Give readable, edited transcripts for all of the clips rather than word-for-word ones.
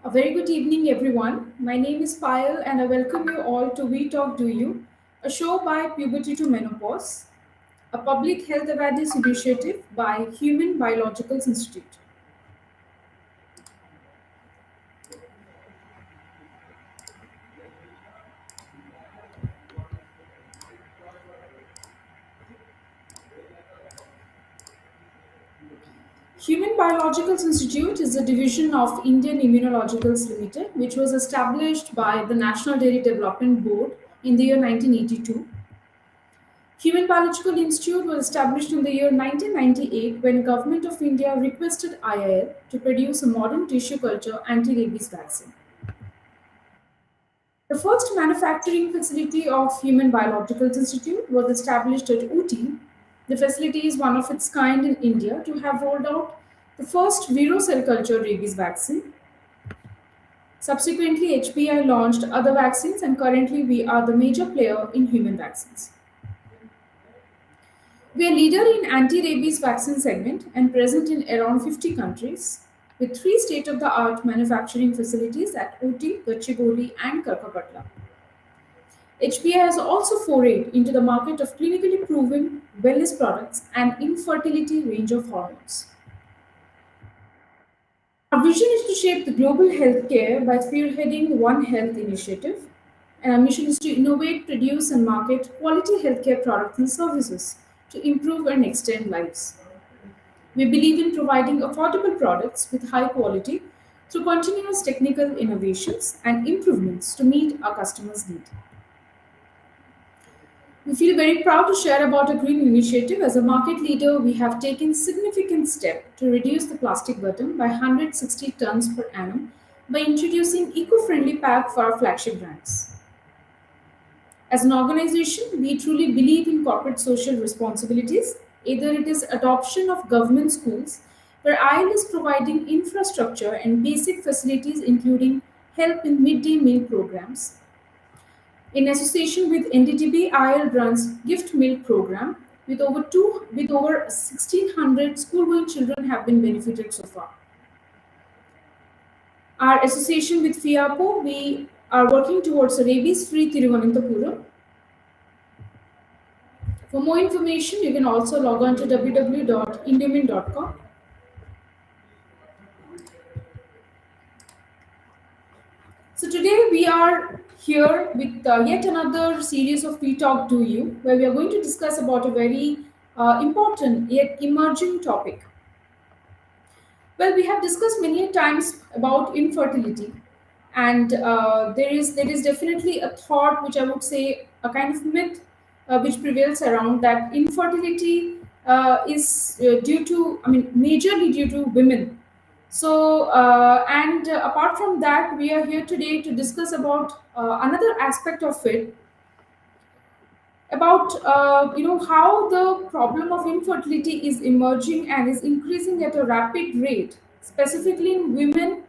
A very good evening, everyone. My name is Payal, and I welcome you all to We Talk Do You, a show by Puberty to Menopause, a public health awareness initiative by Human Biologicals Institute. Human Biologicals Institute is a division of Indian Immunologicals Limited, which was established by the National Dairy Development Board in the year 1982. Human Biological Institute was established in the year 1998 when Government of India requested IIL to produce a modern tissue culture anti-rabies vaccine. The first manufacturing facility of Human Biologicals Institute was established at Ooty. The facility is one of its kind in India to have rolled out the first Vero cell culture rabies vaccine. Subsequently, HPI launched other vaccines, and currently we are the major player in human vaccines. We are leader in anti-rabies vaccine segment and present in around 50 countries with three state-of-the-art manufacturing facilities at Ooty, Gachibowli and Karkapatla. HPI has also forayed into the market of clinically proven wellness products and infertility range of hormones. Our vision is to shape the global healthcare by spearheading the One Health initiative, and our mission is to innovate, produce, and market quality healthcare products and services to improve and extend lives. We believe in providing affordable products with high quality through continuous technical innovations and improvements to meet our customers' needs. We feel very proud to share about a green initiative. As a market leader, we have taken significant step to reduce the plastic burden by 160 tons per annum by introducing eco-friendly pack for our flagship brands. As an organization, we truly believe in corporate social responsibilities. Either it is adoption of government schools, where IL is providing infrastructure and basic facilities including help in midday meal programs. In association with NDTB, IL runs gift milk program with over 1,600 school-going children have been benefited so far. Our association with FIAPO, we are working towards a rabies-free Thiruvananthapuram. For more information, you can also log on to www.indiamin.com. So today we are here with yet another series of We Talk Do You, where we are going to discuss about a very important yet emerging topic. Well, we have discussed many a times about infertility, and there is definitely a thought which I would say a kind of myth which prevails around that infertility is due to, I mean, majorly due to women. So, and apart from that, we are here today to discuss about another aspect of it, about how the problem of infertility is emerging and is increasing at a rapid rate, specifically in women.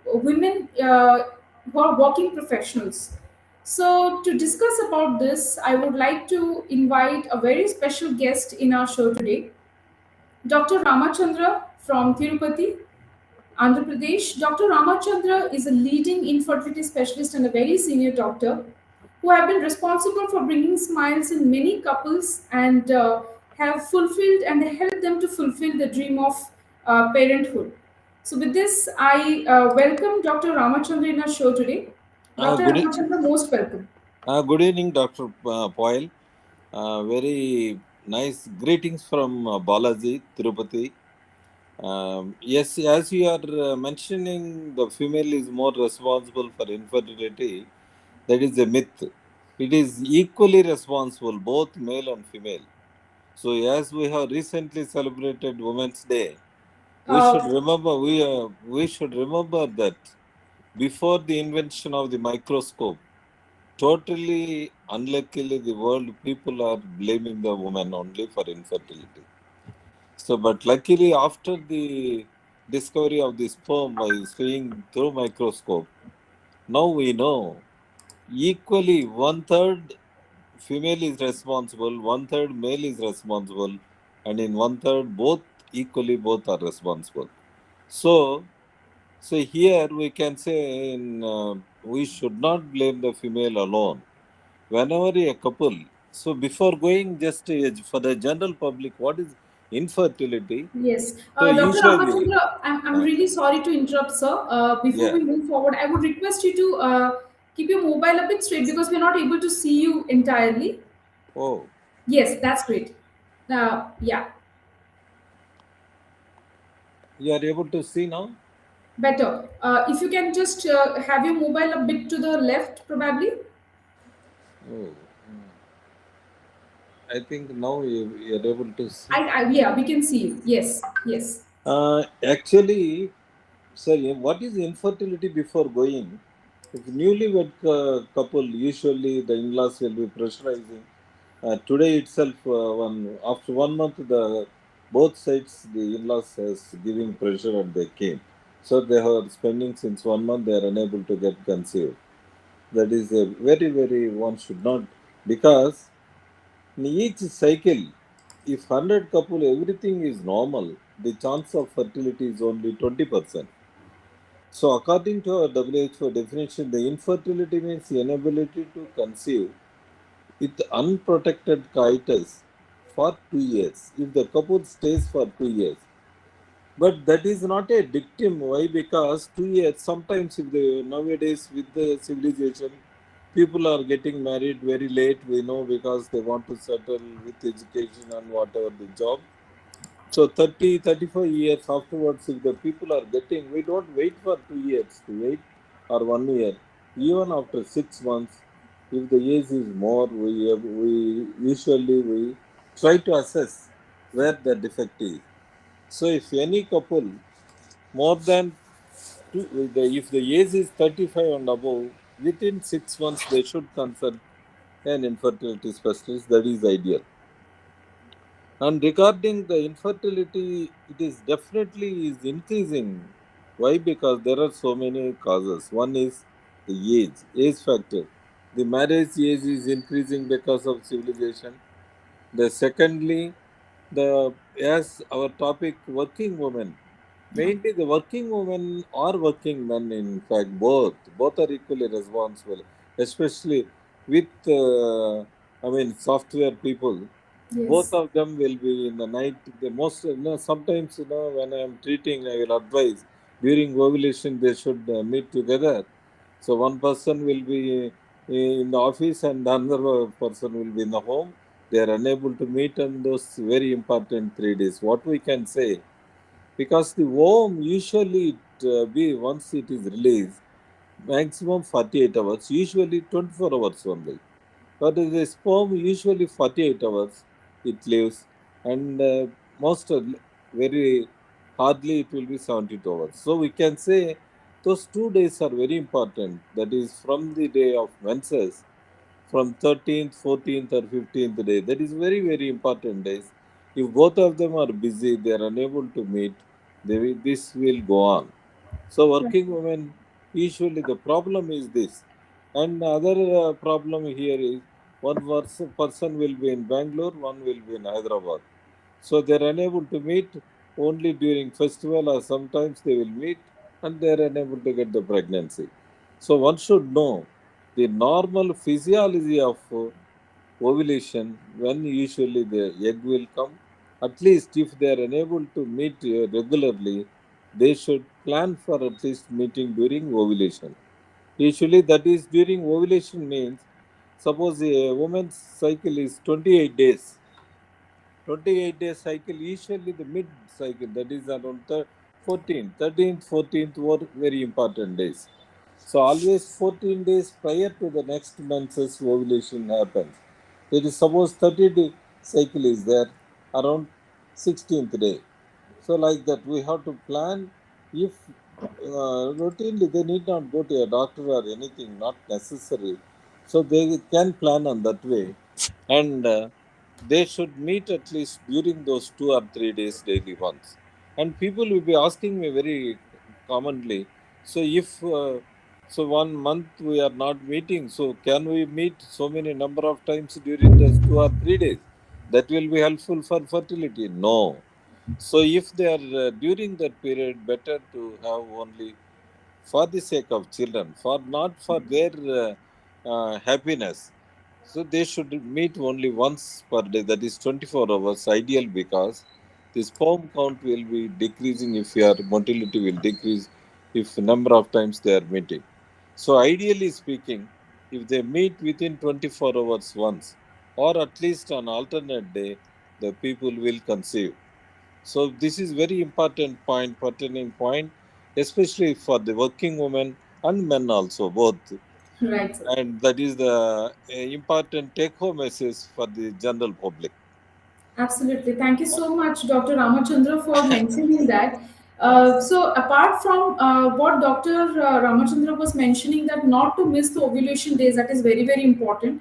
Women who are working professionals. So, to discuss about this, I would like to invite a very special guest in our show today, Dr. Ramachandra from Tirupati, Andhra Pradesh. Dr. Ramachandra is a leading infertility specialist and a very senior doctor who have been responsible for bringing smiles in many couples and have fulfilled and helped them to fulfill the dream of parenthood. So, with this, I welcome Dr. Ramachandra in our show today. Uh, Dr. good, e- Ramachandra, most welcome. Good evening, Dr. Poyle. Very nice greetings from Balaji, Tirupati. Yes, as you are mentioning, the female is more responsible for infertility. That is a myth. It is equally responsible, both male and female. So, as we have recently celebrated Women's Day, Uh, we should remember that before the invention of the microscope, totally unluckily, the world people are blaming the woman only for infertility. So, but luckily, after the discovery of the sperm by seeing through microscope, now we know equally one third female is responsible, one third male is responsible, and in one third both equally both are responsible. So So here we can say we should not blame the female alone. Whenever a couple, so before going just for the general public, what is infertility? Yes. So Dr. usually, Ramachandra, I'm uh, really sorry to interrupt, sir. Before yeah. we move forward, I would request you to keep your mobile a bit straight because we're not able to see you entirely. Oh, Yes, that's great. Yeah, you are able to see now. better. If you can just have your mobile a bit to the left, probably. Oh, I think now you are able to see. Yeah, we can see you. Yes, yes, Actually, sorry, what is infertility before going? If newlywed couple, usually the in-laws will be pressurizing. Today itself, after 1 month, the both sides, the in-laws has giving pressure and they came. So they are spending since 1 month, they are unable to get conceived. That is a very, very, one should not, because in each cycle, if 100 couple everything is normal, the chance of fertility is only 20%. So according to our WHO definition, the infertility means the inability to conceive with unprotected coitus for 2 years. If the couple stays for 2 years, but that is not a dictum. Why? Because 2 years. Sometimes, if the nowadays with the civilization, people are getting married very late. We know because they want to settle with education and whatever the job. So 30, 35 years afterwards, if the people are getting, we don't wait for 2 years to wait or 1 year. Even after 6 months, if the age is more, we usually we try to assess where the defect is. So if any couple more than if the age is 35 and above, within 6 months they should consult an infertility specialist. That is ideal. And regarding the infertility, it is definitely is increasing. Why? Because there are so many causes. One is the age factor. The marriage age is increasing because of civilization. The secondly, the as our topic, working women. yeah, Mainly, the working women or working men. In fact, both are equally responsible. Especially with, software people. Both yes, of them will be in the night. The most, sometimes, when I am treating, I will advise during ovulation they should meet together. So one person will be in the office and another person will be in the home. They are unable to meet on those very important 3 days. What we can say, because the worm usually be once it is released, maximum 48 hours, usually 24 hours only. But the sperm usually 48 hours it lives, and most very hardly it will be 72 hours. So we can say those 2 days are very important. That is from the day of menses, from 13th, 14th, or 15th day. That is very, very important days. If both of them are busy, they are unable to meet, this will go on. So right, working women, usually the problem is this. And other problem here is person will be in Bangalore, one will be in Hyderabad. So they're unable to meet only during festival, or sometimes they will meet and they're unable to get the pregnancy. So one should know the normal physiology of ovulation, when usually the egg will come. At least if they are unable to meet regularly, they should plan for at least meeting during ovulation. Usually that is during ovulation means, suppose a woman's cycle is 28 days. 28 day cycle, usually the mid cycle, that is around 14th, 13th, 14th were very important days. So always 14 days prior to the next menses ovulation happens. It is suppose 30 day cycle is there, around 16th day. So like that we have to plan. If routinely they need not go to a doctor or anything, not necessary. So they can plan on that way. And they should meet at least during those 2 or 3 days daily once. And people will be asking me very commonly, so if so 1 month we are not meeting, so can we meet so many number of times during those 2 or 3 days? That will be helpful for fertility? No. So if they are during that period, better to have only for the sake of children, for not for their happiness. So they should meet only once per day, that is 24 hours, ideal, because the sperm count will be decreasing if your motility will decrease if number of times they are meeting. So ideally speaking, if they meet within 24 hours once, or at least on alternate day, the people will conceive. So this is very important point, pertaining point, especially for the working women and men also, both. Right, sir. And that is the important take-home message for the general public. Absolutely. Thank you so much, Dr. Ramachandra, for mentioning that. So, apart from what Dr. Ramachandra was mentioning, that not to miss the ovulation days, that is very, very important.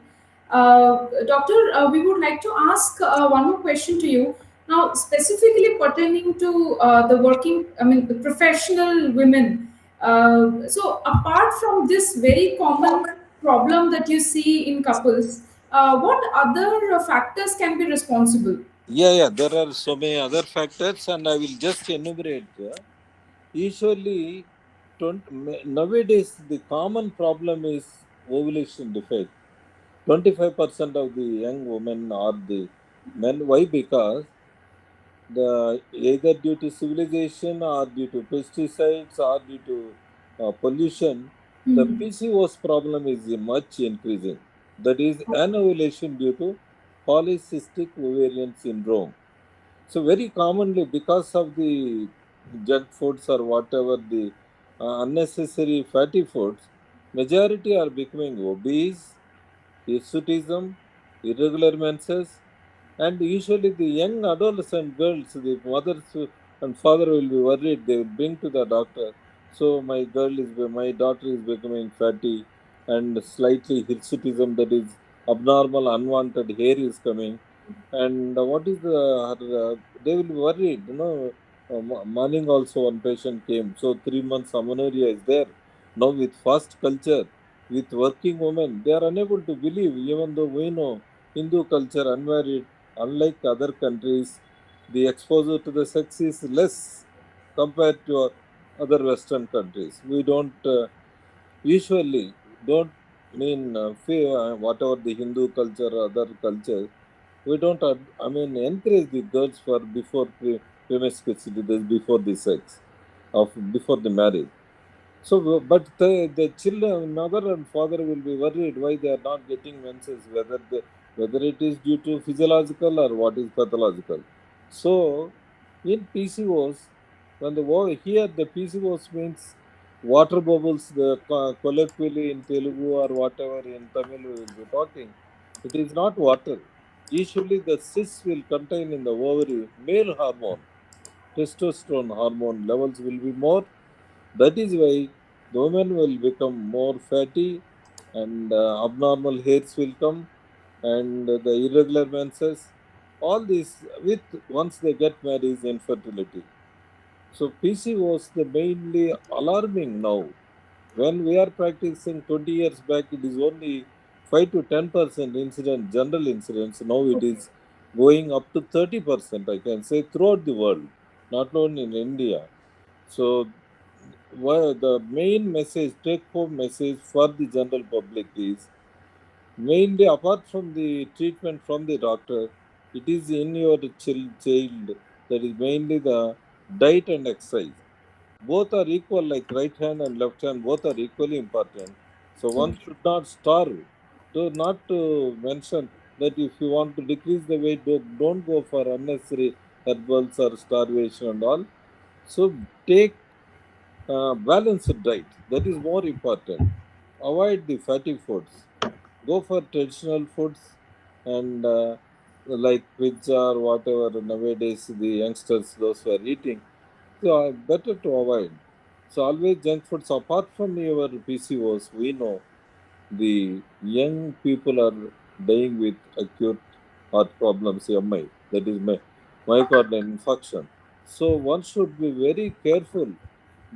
Doctor, we would like to ask one more question to you. Now, specifically pertaining to the working, I mean, the professional women. So, apart from this very common problem that you see in couples, what other factors can be responsible? Yeah, there are so many other factors, and I will just enumerate. Usually, nowadays the common problem is ovulation defect. 25% of the young women are the men. Why? Because the either due to civilization or due to pesticides or due to pollution, the Hmm. PCOS problem is much increasing. That is an ovulation due to polycystic ovarian syndrome. So very commonly, because of the junk foods or whatever the unnecessary fatty foods, majority are becoming obese, hirsutism, irregular menses, and usually the young adolescent girls, the mothers and father will be worried. They will bring to the doctor. So my daughter is becoming fatty and slightly hirsutism, that is abnormal, unwanted hair is coming. And what is they will be worried. Morning also one patient came. So 3 months amenorrhea is there. Now with fast culture, with working women, they are unable to believe, even though we know Hindu culture, unmarried, unlike other countries, the exposure to the sex is less compared to other Western countries. We usually don't fear whatever the Hindu culture or other cultures. We don't, encourage the girls for before promiscuity, this before the sex, of before the marriage. So, but the children, mother and father will be worried why they are not getting menses, whether it is due to physiological or what is pathological. So, in PCOS, when here the PCOS means water bubbles, the colloquially in Telugu or whatever in Tamil we will be talking, it is not water. Usually, the cysts will contain in the ovary male hormone, testosterone hormone levels will be more. That is why the women will become more fatty, and abnormal hairs will come, and the irregular menses. All these with once they get married is infertility. So PC was the mainly alarming now. When we are practicing 20 years back, it is only 5 to 10% incident, general incidents. Now it is going up to 30%, I can say, throughout the world, not only in India. So the main message, take home message for the general public is mainly, apart from the treatment from the doctor, it is in your child, that is mainly the diet and exercise. Both are equal, like right hand and left hand, both are equally important. So one Okay. should not starve. To not to mention that if you want to decrease the weight, don't go for unnecessary herbals or starvation and all. So take balanced diet. That is more important. Avoid the fatty foods. Go for traditional foods, and like pizza or whatever nowadays the youngsters those who are eating. So better to avoid. So always junk foods. Apart from your PCOS, we know the young people are dying with acute heart problems, MI, that is myocardial infarction. So one should be very careful.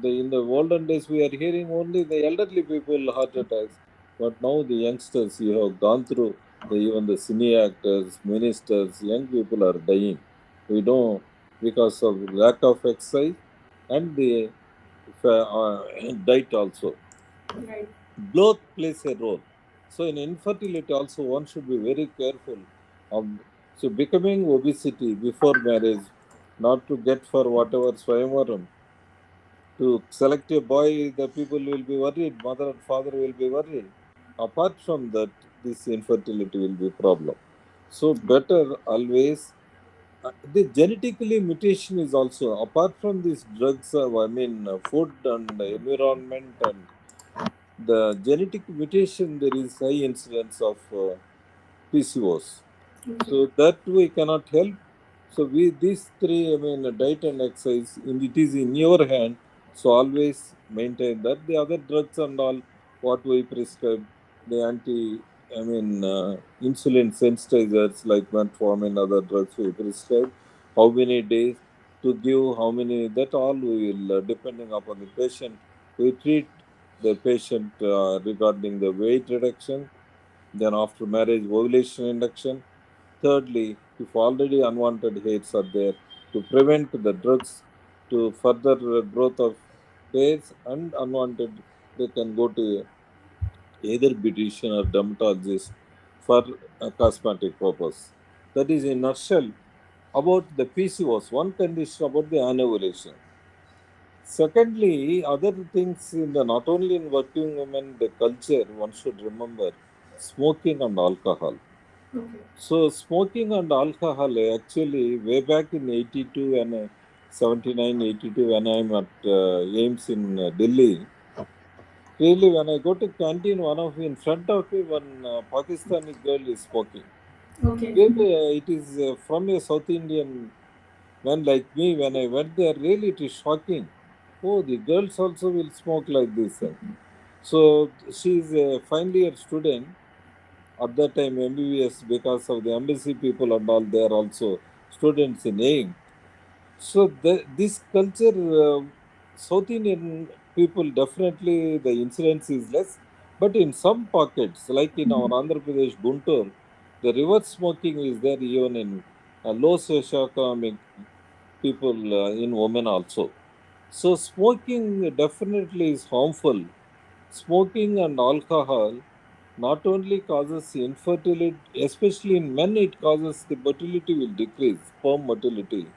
In the olden days, we are hearing only the elderly people heart attacks, but now the youngsters, you have gone through even the cine actors, ministers, young people are dying. We know because of lack of exercise and the diet also. Right. Both plays a role. So in infertility also one should be very careful of so becoming obesity before marriage, not to get for whatever swayamaram. To select a boy, the people will be worried, mother and father will be worried. Apart from that, this infertility will be problem. So better always the genetically mutation is also apart from these drugs. Food and environment and the genetic mutation. There is high incidence of PCOS. Okay. So that we cannot help. So we these three, diet and exercise, it is in your hand. So always maintain that the other drugs and all what we prescribe, the insulin sensitizers like metformin, other drugs we prescribe, how many days to give, how many that all we will depending upon the patient. We treat the patient regarding the weight reduction, then after marriage ovulation induction. Thirdly, if already unwanted hairs are there, to prevent the drugs to further growth of hairs and unwanted, they can go to either beautician or dermatologist for a cosmetic purpose. That is in nutshell about the PCOS, one condition about the anovulation. Secondly, other things in the not only in working women, the culture one should remember smoking and alcohol. Okay. So smoking and alcohol actually way back in 82 and 79, 82 when I'm at Ames in Delhi. Really, when I go to canteen, one of in front of me, one Pakistani girl is smoking. Okay. Really, it is from a South Indian man like me. When I went there, really it is shocking. Oh, the girls also will smoke like this. So she is a final year student at that time MBBS because of the embassy people and all they are also students in AIM. So this culture, South Indian people definitely the incidence is less, but in some pockets like in our Andhra Pradesh Guntur, the reverse smoking is there even in low socioeconomic people in women also. So smoking definitely is harmful. Smoking and alcohol not only causes infertility, especially in men, it causes the motility will decrease, sperm motility.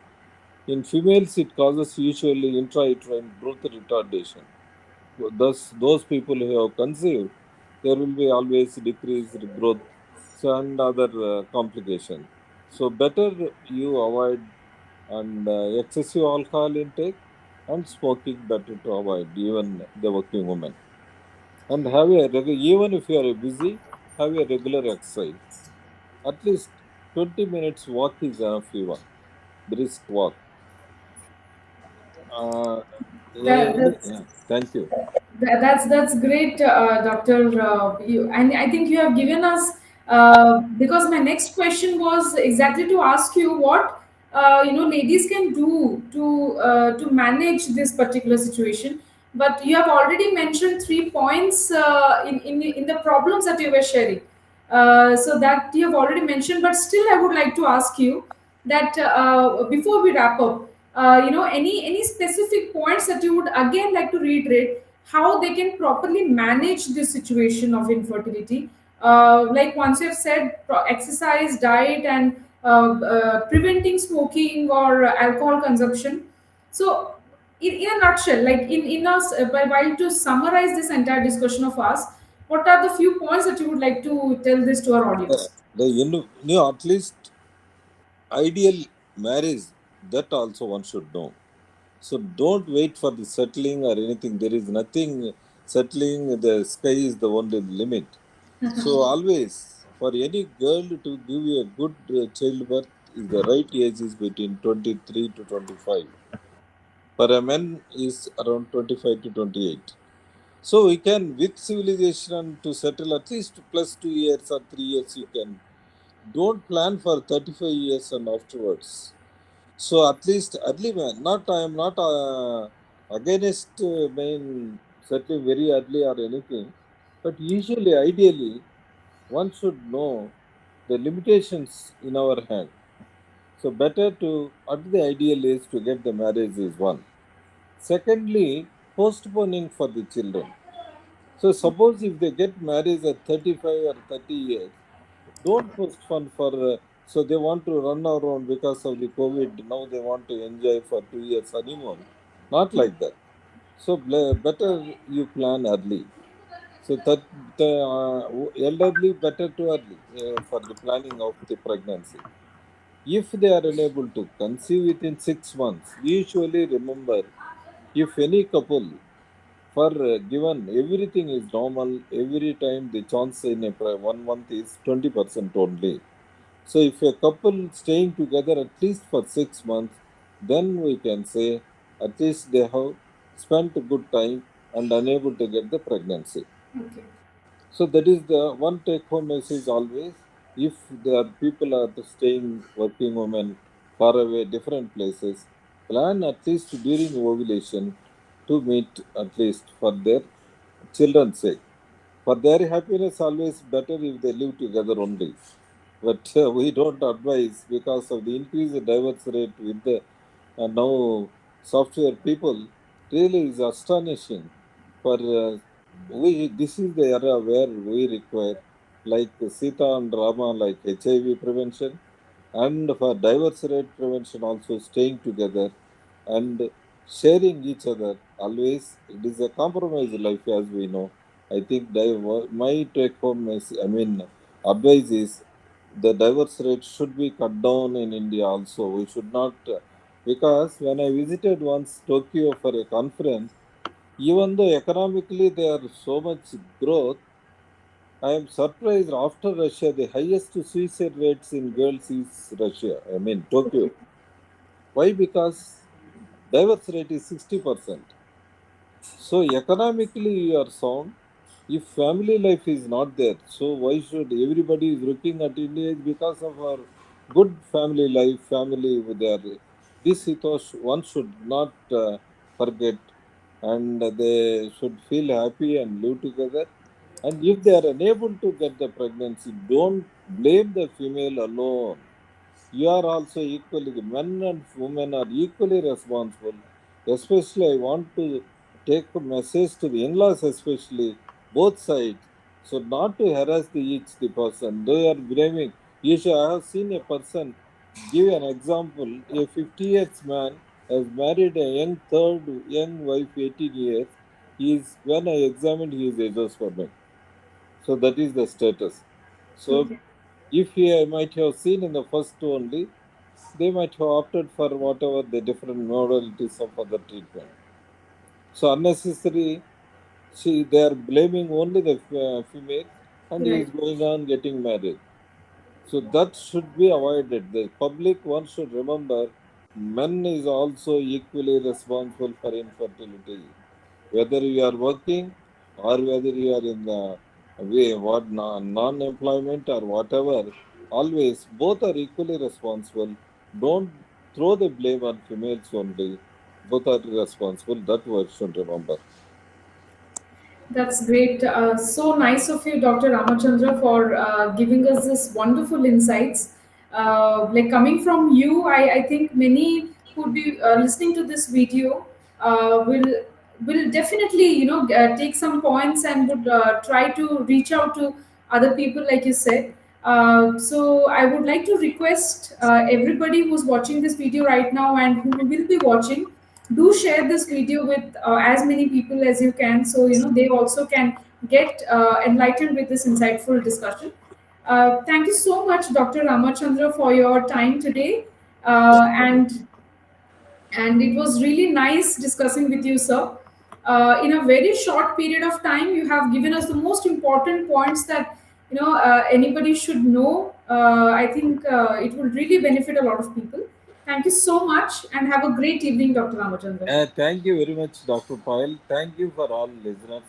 In females, it causes usually intrauterine growth retardation. Thus, those people who have conceived, there will be always decreased growth so, and other complications. So, better you avoid and excessive alcohol intake and smoking better to avoid even the working woman. And have a even if you are busy, have a regular exercise. At least 20 minutes walk is enough even. Brisk walk. Uh, That, that's yeah, thank you. that's great, Doctor. And I think you have given us because my next question was exactly to ask you what ladies can do to manage this particular situation. But you have already mentioned 3 points in the problems that you were sharing. So that you have already mentioned, but still, I would like to ask you that before we wrap up, any specific points that you would again like to reiterate how they can properly manage this situation of infertility. Like once you've said, exercise, diet, and preventing smoking or alcohol consumption. So in a nutshell, like in us, while to summarize this entire discussion of us, what are the few points that you would like to tell this to our audience? At least ideal marriage, that also one should know. So don't wait for the settling or anything. There is nothing settling. The sky is the only limit. So always, for any girl to give you a good childbirth, is the right age is between 23 to 25. For a man is around 25 to 28. So we can, with civilization, to settle at least plus 2 years or 3 years, you can. Don't plan for 35 years and afterwards. So at least early man, not I am not against settling very early or anything, but usually, ideally, one should know the limitations in our hand. So better to at the ideal age to get the marriage is one. Secondly, postponing for the children. So suppose if they get married at 35 or 30 years, don't postpone for, so they want to run around because of the COVID. Now they want to enjoy for 2 years honeymoon. Not like that. So better you plan early. So that the elderly better to early for the planning of the pregnancy. If they are unable to conceive within 6 months, usually remember if any couple for given everything is normal, every time the chance in a 1 month is 20% only. So if a couple staying together at least for 6 months, then we can say at least they have spent a good time and unable to get the pregnancy. Okay. So that is the one take home message always. If there are people are staying, working women far away, different places, plan at least during ovulation to meet at least for their children's sake. For their happiness, always better if they live together only. But we don't advise because of the increased divorce rate with the now software people really is astonishing. For we, this is the era where we require like Sita and Rama, like HIV prevention, and for divorce rate prevention also staying together and sharing each other always. It is a compromised life, as we know. I think my take home I mean advice is the divorce rate should be cut down in India also. We should not because when I visited once Tokyo for a conference, even though economically there are so much growth, I am surprised after Russia the highest suicide rates in girls is Russia, I mean Tokyo. Okay. Why? Because divorce rate is 60%. So economically you are sound. If family life is not there, so why should everybody is looking at India is because of our good family life, family with their this ethos one should not forget, and they should feel happy and live together. And if they are unable to get the pregnancy, don't blame the female alone. You are also equally, the men and women are equally responsible. Especially, I want to take a message to the in-laws, especially both sides. So not to harass the person. They are blaming. You should I have seen a person give an example. A 50 years man has married a young wife 18 years. He is when I examined his azoospermic. So that is the status. So Okay. if he might have seen in the first only, they might have opted for whatever the different modalities of other treatment. So unnecessary, see, they are blaming only the female, and he is Right. going on getting married. So that should be avoided. The public one should remember men is also equally responsible for infertility. Whether you are working or whether you are in the way what non-employment or whatever, always both are equally responsible. Don't throw the blame on females only. Both are responsible. That one should remember. That's great. So nice of you, Dr. Ramachandra, for giving us this wonderful insights. Like coming from you, I think many who would be listening to this video will definitely take some points and would try to reach out to other people, like you said. So I would like to request everybody who's watching this video right now and who will be watching, do share this video with as many people as you can, so they also can get enlightened with this insightful discussion. Thank you so much, Dr. Ramachandra, for your time today. Thank uh, you. and and it was really nice discussing with you, sir. In a very short period of time, you have given us the most important points that anybody should know. I think it will really benefit a lot of people. Take you so much and have a great evening, Dr. Ramachandra. Thank you very much, Dr. Pyle. Thank you for all listeners,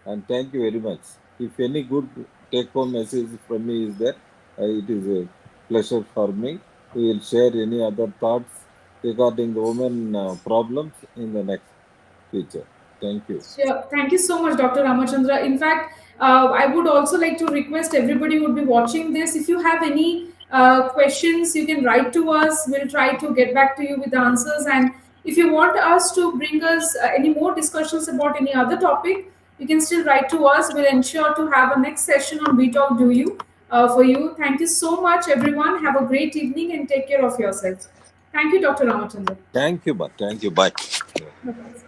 and thank you very much. If any good take-home message from me is there, it is a pleasure for me. We will share any other thoughts regarding the women problems in the next future. Thank you. Sure. Thank you so much, Dr. Ramachandra. In fact, I would also like to request everybody who would be watching this, if you have any questions, you can write to us. We'll try to get back to you with the answers. And If you want us to bring us any more discussions about any other topic, you can still write to us. We'll ensure to have a next session on We Talk Do You for you. Thank you so much, everyone. Have a great evening and take care of yourselves. Thank you, Dr. Ramachandra. Thank you, Ma. Thank you. Bye. Bye-bye.